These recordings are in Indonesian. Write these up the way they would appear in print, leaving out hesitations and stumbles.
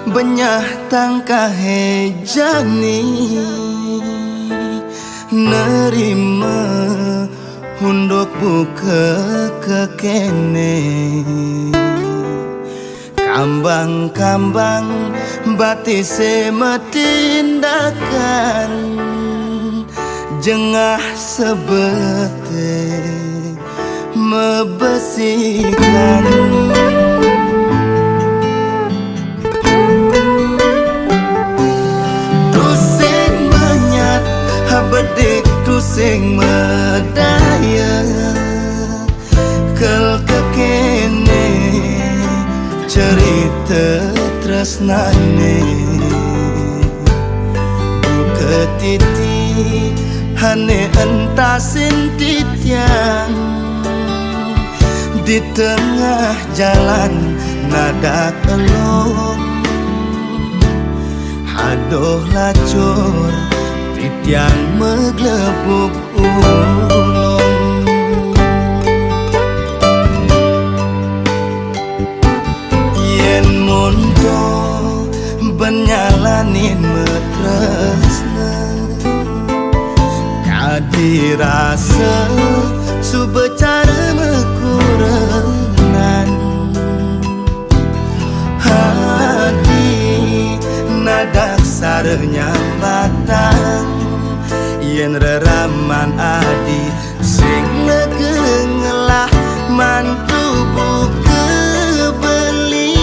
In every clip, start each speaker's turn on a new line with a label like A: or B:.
A: benyah tangkah hejani nerima hunduk buka kekene kambang-kambang batise metindakan jengah sebete mebesikan tusing menyat habedik tusing medaya kel kekene cerita tresnane buka titi hane entasin titian di tengah jalan nada elong hadoh lacur titian meglebuk ulong yen mundo benyalanin metresna kadirasa subecara mekurenan hati nadak sarenya batang yen reraman adi sing legengelah mantu buka beli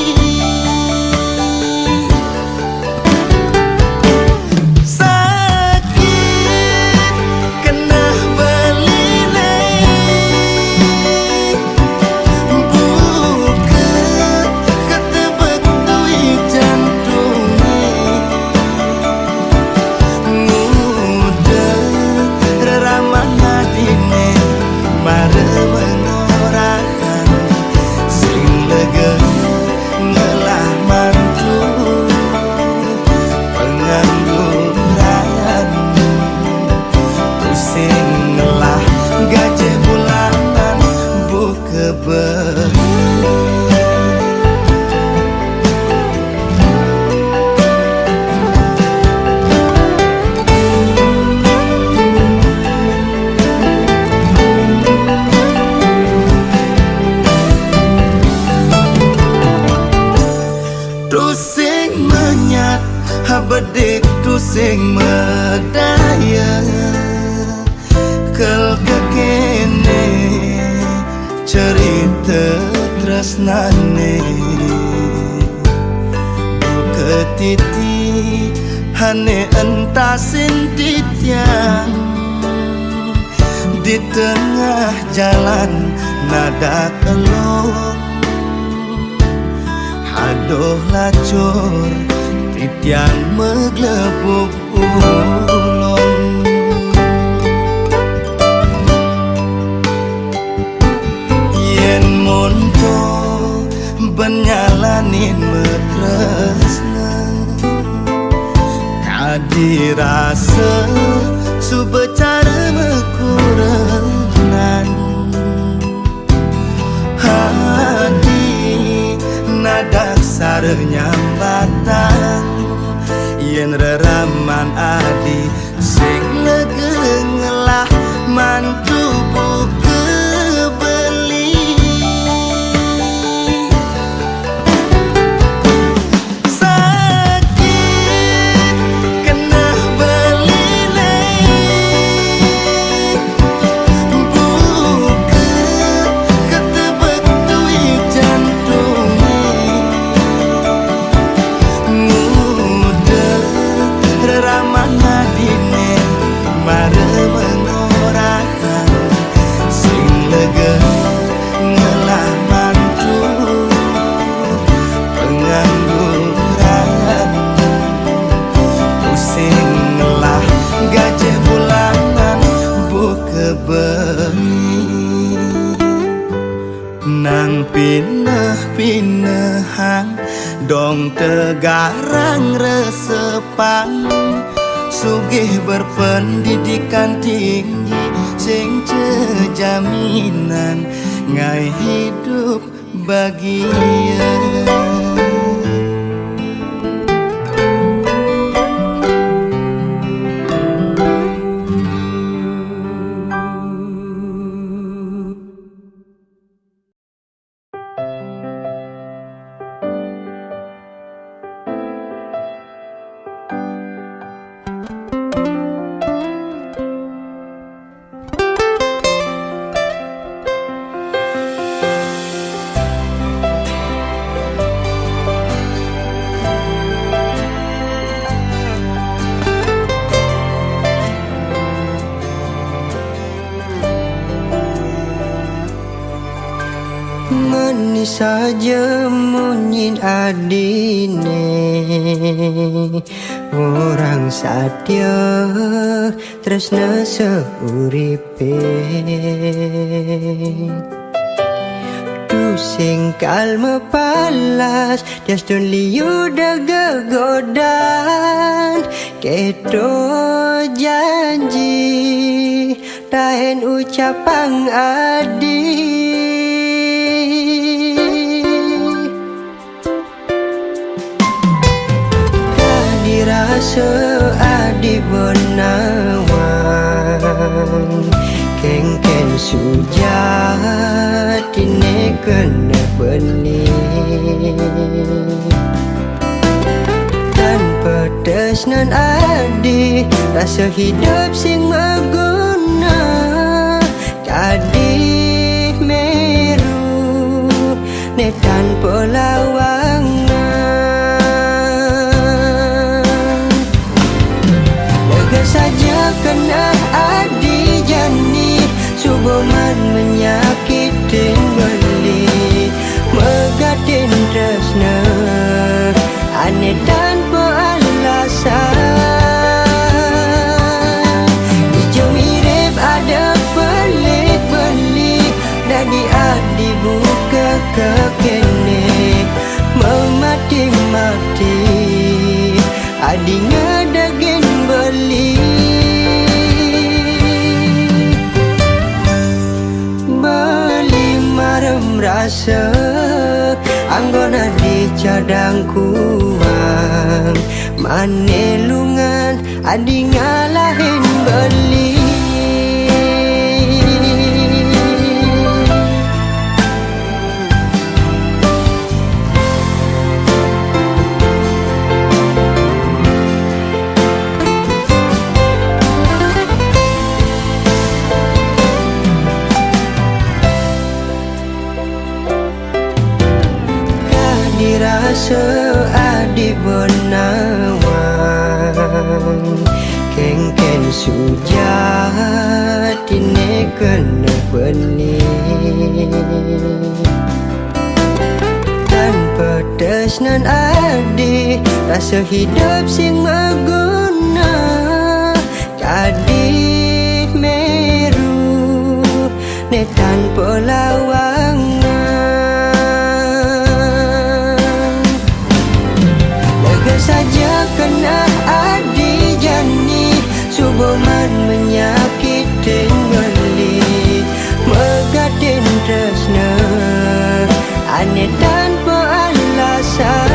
A: tusing menyat habedik tusing medaya kel kekene cerita tresnane buka titi hane entasin titian di tengah jalan nada elong aduh lacur titian meglebuk ulong yen mundo benyalanin metresna kadirasa subecara mekurenan hati nadak sarenya batang yen reraman adi sing legengelah mantu buka beli sakit kena belile buka ketebek duit jantung nang pineh-pinehan dong tegarang resepang sugih berpendidikan tinggi sing jaminan ngai hidup bahagia.
B: Manis saja munyin adine, orang satya tresna seuripe. Sing kalma palas tias don liu daga godan keto janji tahen ucapan adi kadirasa adi benawan kengken sujat ini kena beli dan pedes nan adi rasa hidup sing maguna kadih meru ne tanpa lawangan lega saja kena adi jani suboman menyakitin beli megadin tresna aneh tanpa alasan hijau mirip ada pelik beli dadi adi buka kekene memati-mati adi ngedagin beli rasa anggona di cadang kuang manelungan adi ngalahin beli dirasa adi benawan kengken sujat ini kena beli dan pedes nan adi rasa hidup sing maguna kadih meru ne tanpa lawangan saja kena adi jani suboman menyakitin beli megadin tresna aneh tanpa alasan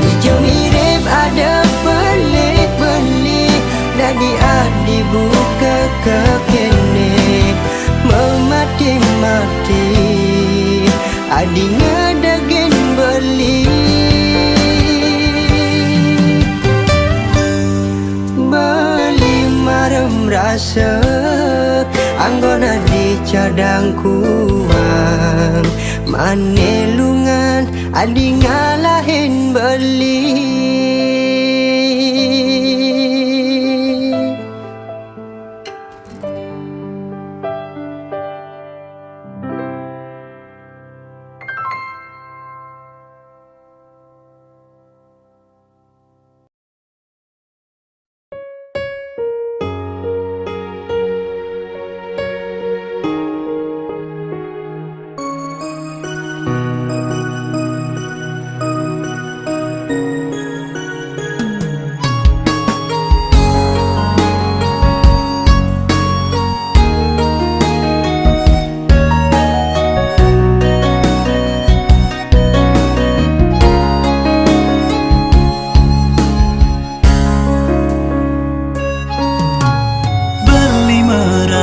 B: hijau mirip ada pelik beli dadi adi buka kekene memati-mati adi ngedagin beli marem rasa anggona di cadang kuang manelungan adi ngalahin beli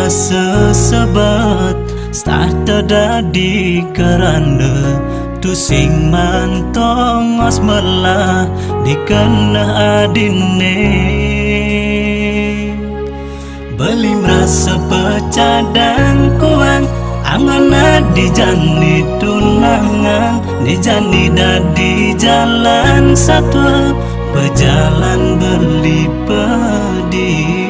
C: sesabat starta dadi kerana tu sing mantong asmala dikena adine beli merasa pecadang kuang angana di jani tunangan di jani dadi jalan satu berjalan beli pedidi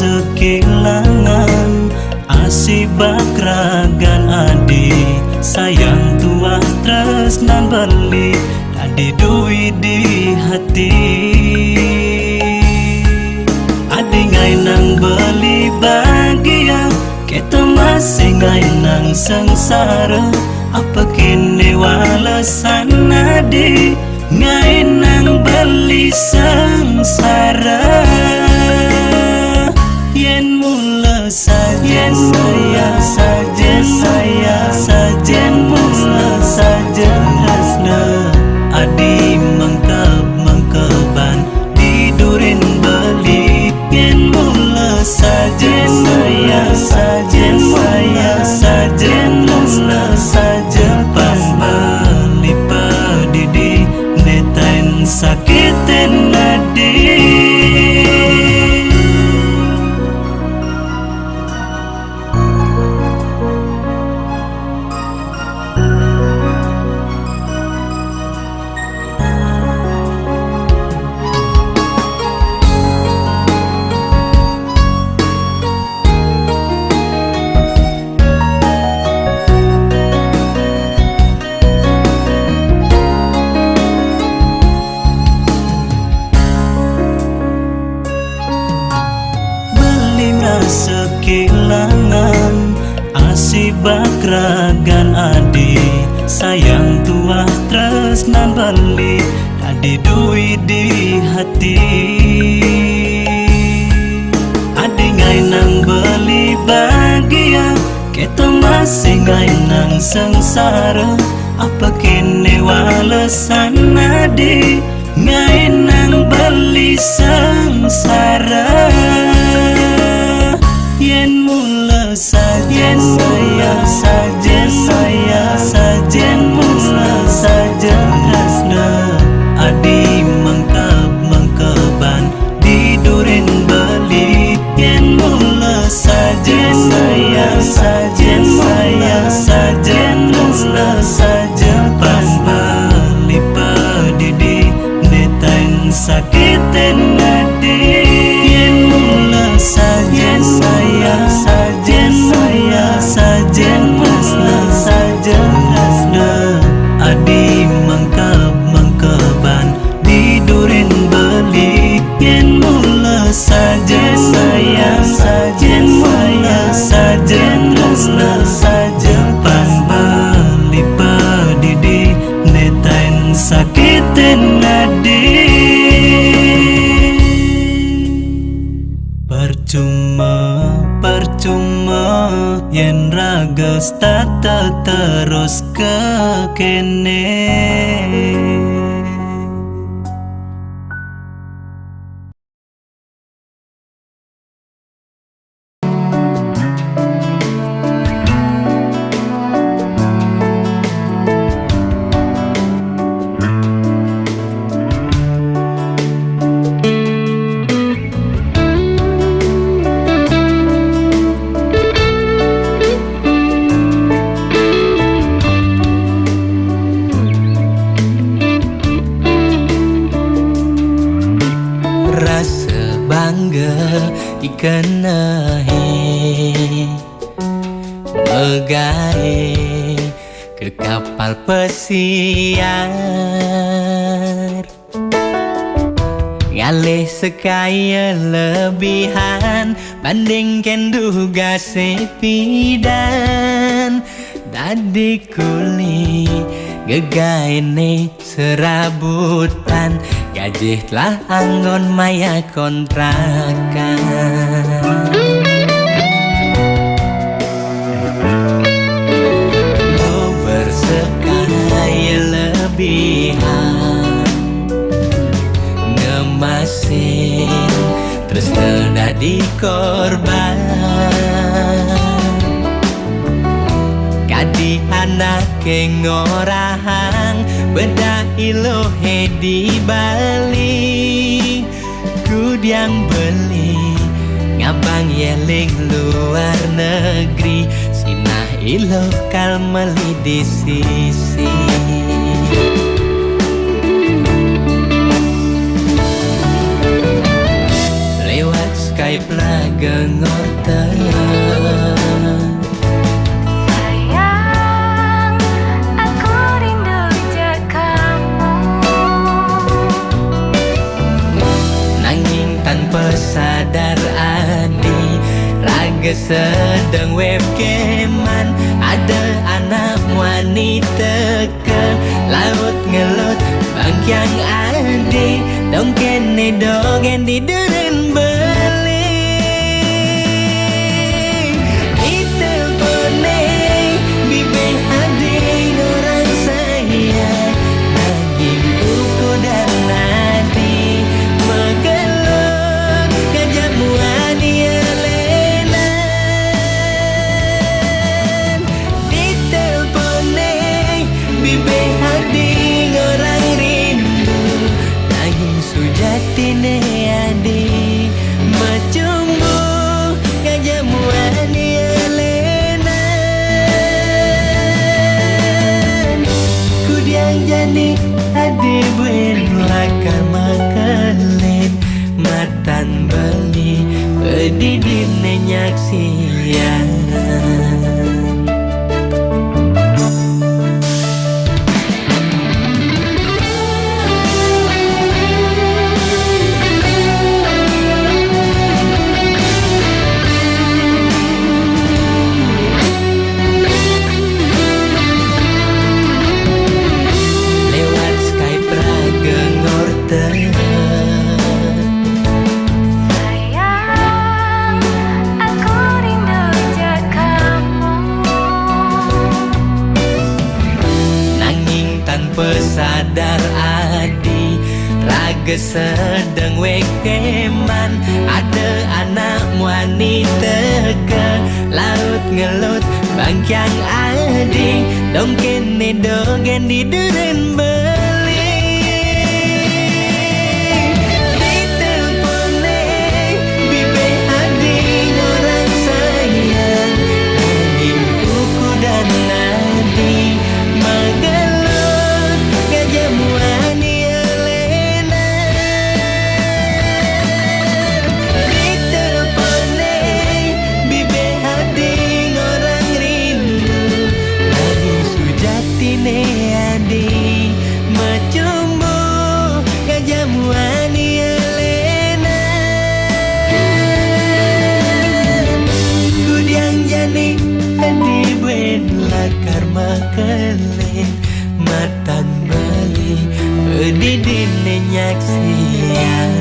C: sekilangan asibak ragan adi sayang tua tresnan beli adi duit di hati adi ngai nang beli bahagia kita masih ngai nang sengsara apa kini walasan adi ngai nang beli sengsara yen mula sajen mula sajen hasna adi mangkeban tidurin beli yen mula sajen mula sajen pas beli padidi netain sakitin nadi. Sekilangan asibak ragan adi sayang tua tresnan beli adi duit di hati adi ngai nang beli bahagia kita masih ngai nang sengsara apa kini walasan adi ngai nang beli sengsara yen mula sajen mula sajen hasna adi mangkeban tidurin beli yen mula sajen mula sajen pas beli padidi netain sakitin nadi yen mula sajen mula sajen hasna adi mangkeban tidurin beli yen mula sajen mula sajen pas beli padidi netain sakitin nadi. Percuma yen ragas tata terus ke kene.
B: Dikenahi megahe ke kapal pesiar ngalih sekaya lebihan bandingkan duga sepidan dadi kuli gegaine serabutan gaji telah anggon maya kontrakan lo bersekaya lebihan ngemasin terus terjadi korban kadi anak ngorahang beda ilohe di Bali kudiang beli ngabang yeling luar negeri sinah ilo kalmeli di sisi lewat Skype lah pragengorten.
D: Sayang, aku rindu je kamu.
B: Nanging tanpa sadar adi raga sedang webcaman. Ada anak wanita ke laut ngelut bangkyang adi. Dong kene dogen di deren beli. Ditelepone bibe adi orang sayang. Nanging buku dan nadi megelut gajah muani elenan. Ditelepone bibe adi orang rindu. Nanging sujatine adi macumbu gajah muani elenan. Kudiang jani adi buen lakar makelen. Matan beli pedidine nyaksian. Lewat Skype pragengorten.
D: Sayang, aku rindu je kamu.
B: Nanging tanpa sadar adi raga sedang wekeman. Ada anak wanita ke laut ngelut bangkyang adi. Dong kene dogen di deren beli. Ditelepone bibe adi orang sayang. Nanging buku dan nadi megelut gajah muani elenan. Ditelepone bibe adi orang rindu. Nanging sujatine adi macumbu gajah muani elenan. Kudiang jani adi buen lakar makelen. Matan bali pedidine nyaksian.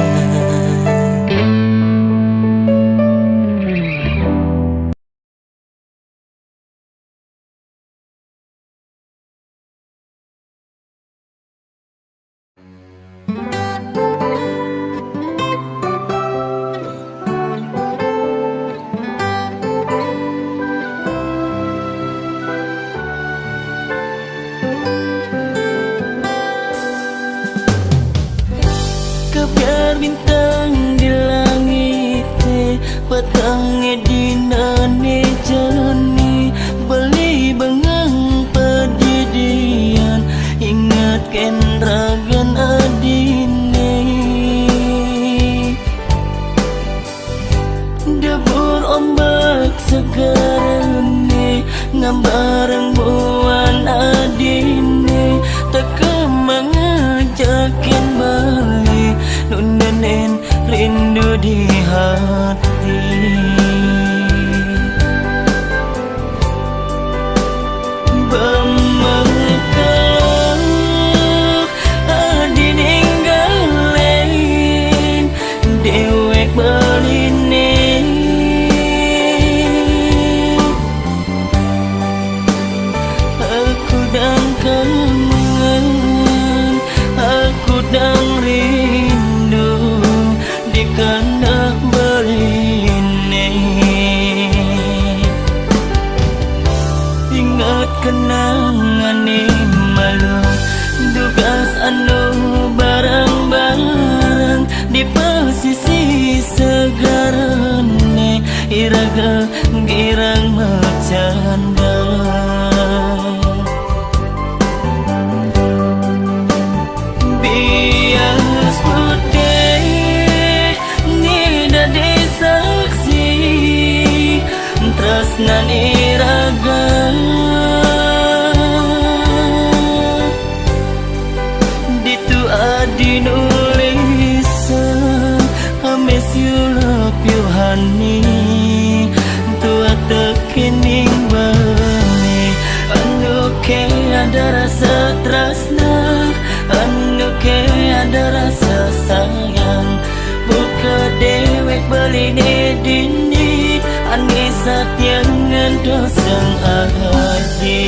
B: Kebiar bintang di langit petangnya di nane jani. Beli bengang perdidian ingatkan ragan adine. Debur ombak segarane ngambareng buan adine. Tak mengajakin balik nunanen rindu di hati. Bemekak adi ninggalin dewek beline. Aku dan kangen, aku dan rindu di kandang beline. Ingat kenangan malu tugas anu barang-barang di posisi segarane iraga girang bercanda. Bias putih ni dah disaksi tresnan iraga ditu adi nulis I miss you love you honey tua tekening bani anu ke ada rasa tresna anu ke ada rasa sayang buka dewek beline dini anisat yang ngedoseng hati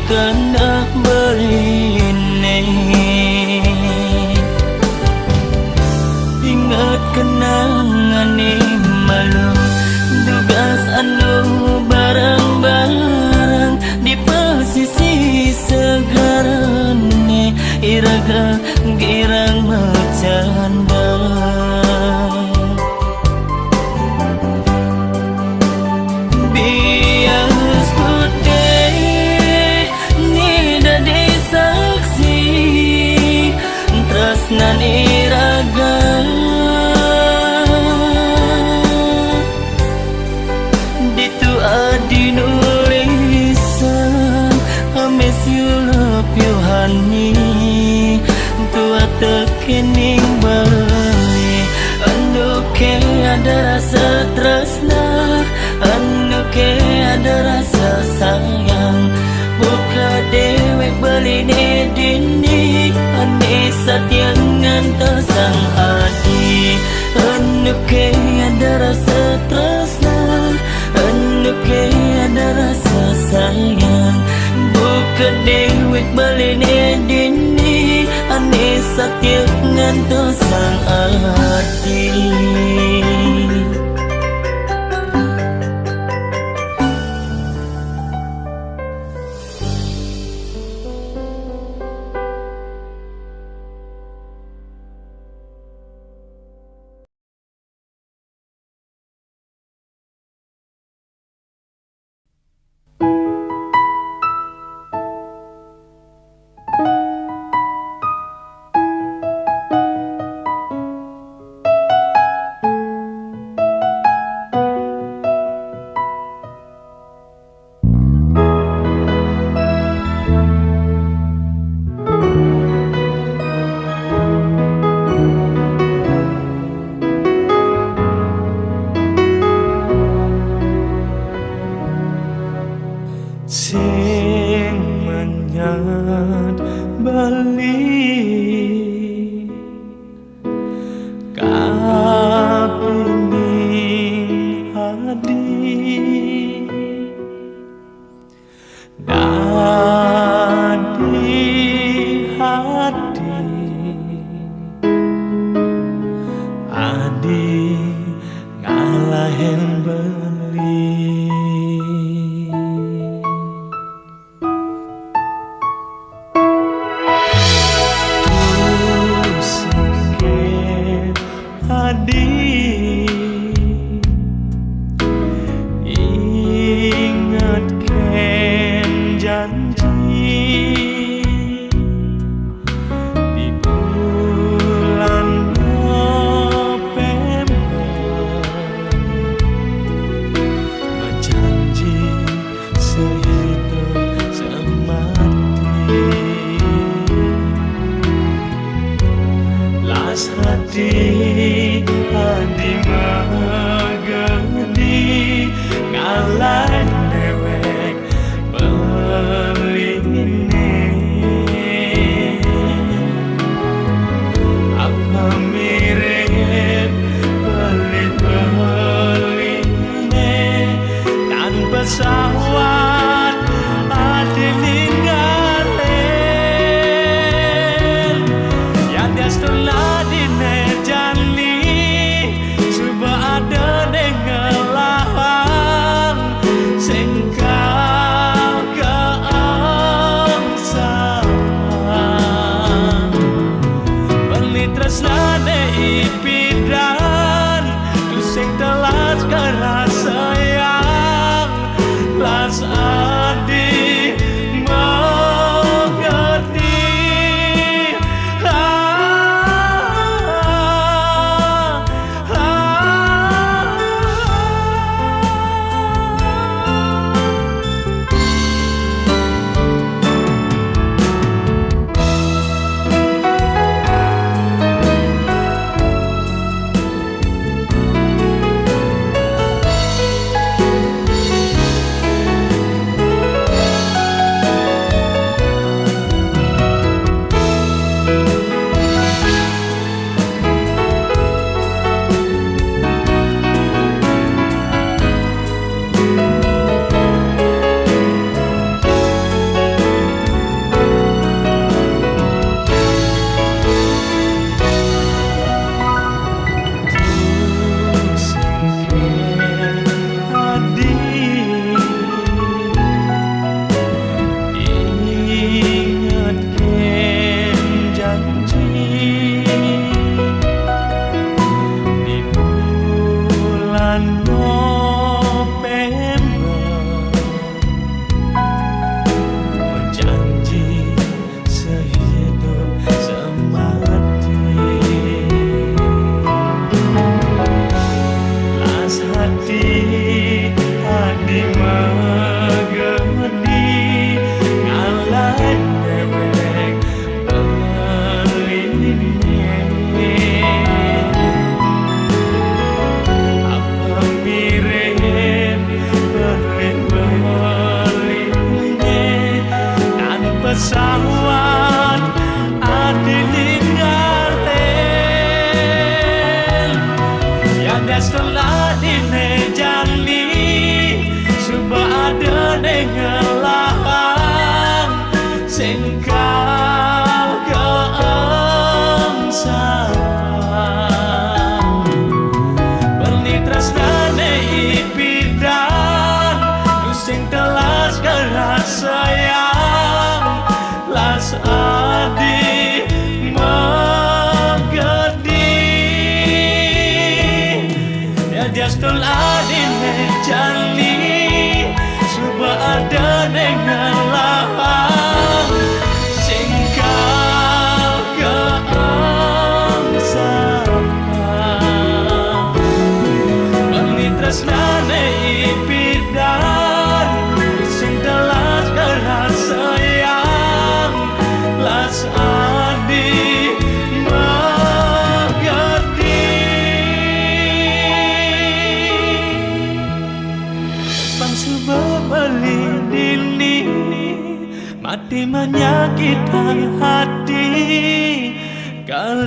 B: kena beline ingat kenangan malu tugas anu bareng-bareng di posisi segarane iraga girang bercanda bias putih tresnan iraga ditu adi nulisan I miss you love you honey tua tekening bali anu ke ada rasa tresna anu ke ada rasa sayang buka dewek beline dini anisat yang ngantosang hati anu ke ada rasa tresna anu ke ada rasa sayang buka dewek beline dini anisat yang ngantosang hati
C: sing menyat bali kapining hadi dadi hati adi ngalahin beli ingatkan janji di bulan November berjanji sehidup semati las hati hadi magadi ngalah dewek beline apa mirip belit-beline tanpa pesawat hati ninggalin bidan sing telas keras sayang las adi mengerti bangsa berbeli dini mati menyakitkan hati kal